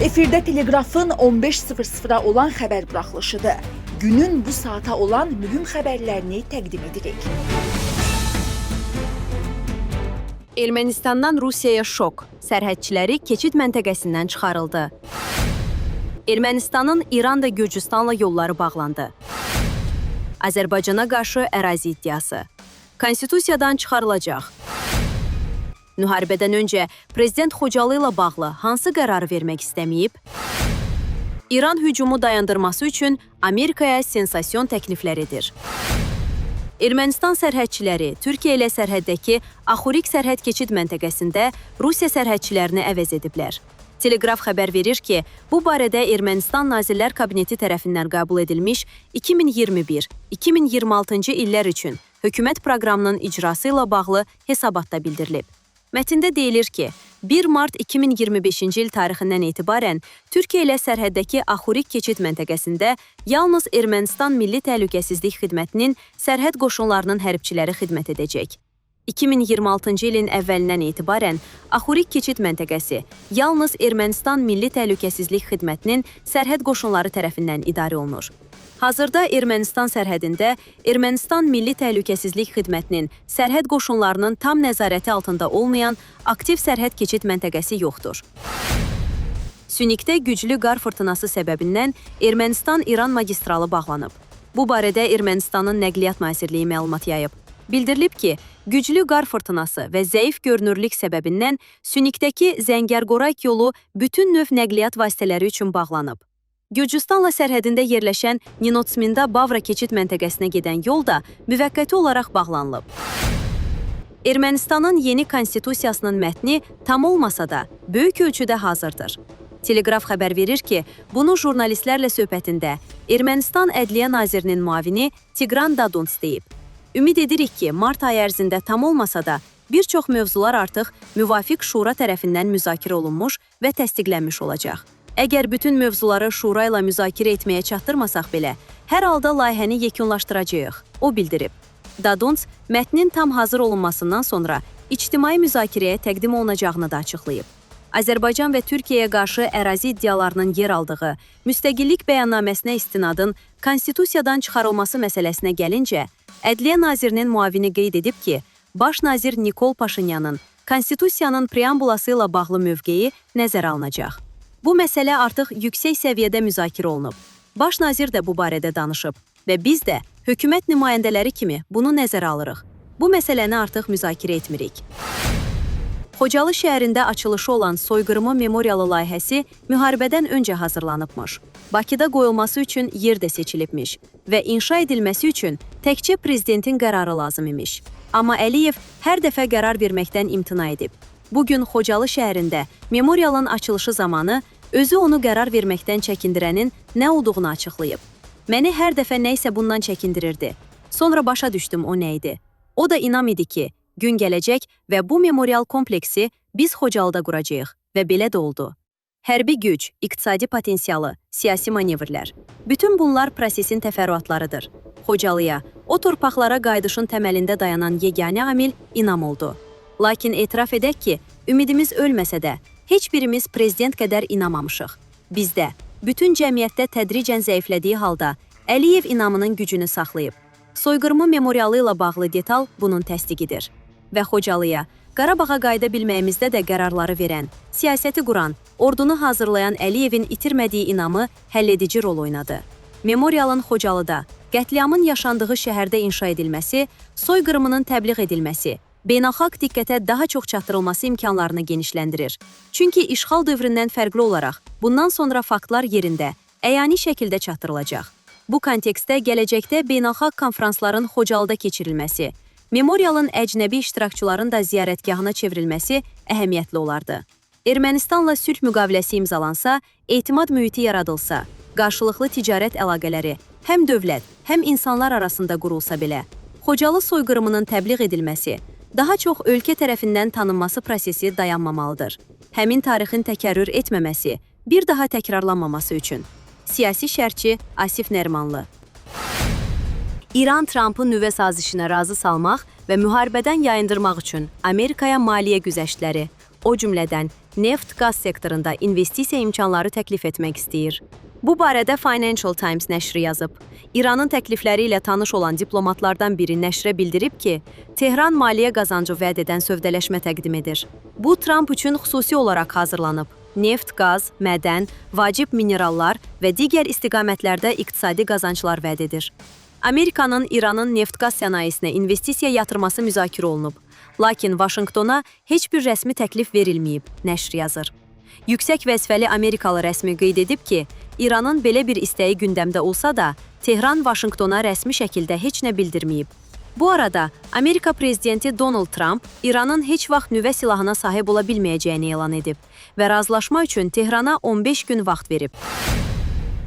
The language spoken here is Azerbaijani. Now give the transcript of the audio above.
Efirdə Telegrafın 15:00-a olan xəbər buraxılışıdır. Günün bu saata olan mühüm xəbərlərini təqdim edirik. Ermənistandan Rusiyaya şok. Sərhədçiləri keçid məntəqəsindən çıxarıldı. Ermənistanın İran və Gürcüstanla yolları bağlandı. Azərbaycana qarşı ərazi iddiası. Konstitusiyadan çıxarılacaq. Müharibədən öncə Prezident Xocalı ilə bağlı hansı qərarı vermək istəməyib? İran hücumu dayandırması üçün Amerikaya sensasiyon təkliflər edir. Ermənistan sərhədçiləri Türkiyə ilə sərhəddəki Axurik sərhəd keçid məntəqəsində Rusiya sərhədçilərini əvəz ediblər. Telegraf xəbər verir ki, bu barədə Ermənistan Nazirlər Kabineti tərəfindən qəbul edilmiş 2021-2026-cı illər üçün hökumət proqramının icrası ilə bağlı hesabatda bildirilib. Mətndə deyilir ki, 1 mart 2025-ci il tarixindən etibarən Türkiyə ilə sərhəddəki Axurik keçid məntəqəsində yalnız Ermənistan Milli Təhlükəsizlik Xidmətinin sərhəd qoşunlarının hərbçiləri xidmət edəcək. 2026-cı ilin əvvəlindən etibarən Axurik keçid məntəqəsi yalnız Ermənistan Milli Təhlükəsizlik Xidmətinin sərhəd qoşunları tərəfindən idarə olunur. Hazırda Ermənistan sərhədində Ermənistan Milli Təhlükəsizlik Xidmətinin sərhəd qoşunlarının tam nəzarəti altında olmayan aktiv sərhəd keçid məntəqəsi yoxdur. Sünikdə güclü qar fırtınası səbəbindən Ermənistan-İran magistralı bağlanıb. Bu barədə Ermənistanın Nəqliyyat Nazirliyi məlumat yayıb. Bildirilib ki, güclü qar fırtınası və zəif görünürlük səbəbindən Sünikdəki Zəngərqorak yolu bütün növ nəqliyyat vasitələri üçün bağlanıb. Gürcüstanla sərhədində yerləşən Ninotsminda-Bavra keçid məntəqəsinə gedən yol da müvəqqəti olaraq bağlanılıb. Ermənistanın yeni konstitusiyasının mətni tam olmasa da böyük ölçüdə hazırdır. Telegraf xəbər verir ki, bunu jurnalistlərlə söhbətində Ermənistan Ədliyyə Nazirinin müavini Tigran Daduns deyib. Ümid edirik ki, mart ayı ərzində tam olmasa da bir çox mövzular artıq müvafiq şura tərəfindən müzakirə olunmuş və təsdiqlənmiş olacaq. Əgər bütün mövzuları şura ilə müzakirə etməyə çatdırmasaq belə, hər halda layihəni yekunlaşdıracağıq, o bildirib. Daduns, mətnin tam hazır olunmasından sonra ictimai müzakirəyə təqdim olunacağını da açıqlayıb. Azərbaycan və Türkiyəyə qarşı ərazi iddialarının yer aldığı müstəqillik bəyannaməsinə istinadın konstitusiyadan çıxarılması məsələsinə gəlincə, Ədliyyə Nazirinin müavini qeyd edib ki, Baş nazir Nikol Paşinyanın konstitusiyanın preambulası ilə bağlı mövqeyi nəzərə alınacaq. Bu məsələ artıq yüksək səviyyədə müzakirə olunub. Baş nazir də bu barədə danışıb və biz də hökumət nümayəndələri kimi bunu nəzərə alırıq. Bu məsələni artıq müzakirə etmirik. Xocalı şəhərində açılışı olan soyqırımı memorialı layihəsi müharibədən öncə hazırlanıbmış. Bakıda qoyulması üçün yer də seçilibmiş və inşa edilməsi üçün təkcə prezidentin qərarı lazım imiş. Amma Əliyev hər dəfə qərar verməkdən imtina edib. Bugün Xocalı şəhərində memorialın açılışı zamanı özü onu qərar verməkdən çəkindirənin nə olduğunu açıqlayıb. Məni hər dəfə nə isə bundan çəkindirirdi. Sonra başa düşdüm o nə idi. O da inam idi ki, gün gələcək və bu memorial kompleksi biz Xocalıda quracağıq və belə də oldu. Hərbi güc, iqtisadi potensialı, siyasi manevrlər. Bütün bunlar prosesin təfərrüatlarıdır. Xocalıya, o torpaqlara qayıdışın təməlində dayanan yeganə amil inam oldu. Lakin etiraf edək ki, ümidimiz ölməsə də, heç birimiz prezident qədər inamamışıq. Bizdə, bütün cəmiyyətdə tədricən zəiflədiyi halda Əliyev inamının gücünü saxlayıb. Soyqırımı memorialı ilə bağlı detal bunun təsdiqidir. Və Xocalıya, Qarabağa qayıda bilməyimizdə də qərarları verən, siyasəti quran, ordunu hazırlayan Əliyevin itirmədiyi inamı həlledici rol oynadı. Memorialın Xocalıda, qətliamın yaşandığı şəhərdə inşa edilməsi, soyqırımının təbliğ edilməsi, beynəlxalq diqqətə daha çox çatdırılması imkanlarını genişləndirir. Çünki işğal dövründən fərqli olaraq, bundan sonra faktlar yerində, əyani şəkildə çatdırılacaq. Bu kontekstdə gələcəkdə beynəlxalq konfransların Xocalıda keçirilməsi, memorialın əcnəbi iştirakçıların da ziyarətgahına çevrilməsi əhəmiyyətli olardı. Ermənistanla sülh müqaviləsi imzalansa, etimad mühiti yaradılsa, qarşılıqlı ticarət əlaqələri həm dövlət, həm insanlar arasında qurulsa belə, Xocalı soyqırımının təbliğ edilməsi, daha çox ölkə tərəfindən tanınması prosesi dayanmamalıdır. Həmin tarixin təkərrür etməməsi, bir daha təkrarlanmaması üçün. Siyasi şərhçi Asif Nərmanlı. İran Trampı nüvə sazişinə razı salmaq və müharibədən yayındırmaq üçün Amerikaya maliyyə güzəştləri, o cümlədən neft-qaz sektorunda investisiya imkanları təklif etmək istəyir. Bu barədə Financial Times nəşri yazıb. İranın təklifləri ilə tanış olan diplomatlardan biri nəşrə bildirib ki, Tehran maliyyə qazancı vəd edən sövdələşmə təqdim edir. Bu, Trump üçün xüsusi olaraq hazırlanıb. Neft, qaz, mədən, vacib minerallar və digər istiqamətlərdə iqtisadi qazanclar vəd edir. Amerikanın İranın neft-qaz sənayesinə investisiya yatırması müzakirə olunub. Lakin Vaşinqtona heç bir rəsmi təklif verilməyib, nəşr yazır. Yüksək vəzifəli Amerikalı rəsmi qeyd edib ki, İranın belə bir istəyi gündəmdə olsa da, Tehran Vaşinqtona rəsmi şəkildə heç nə bildirməyib. Bu arada, Amerika prezidenti Donald Trump İranın heç vaxt nüvə silahına sahib ola bilməyəcəyini elan edib və razılaşma üçün Tehrana 15 gün vaxt verib.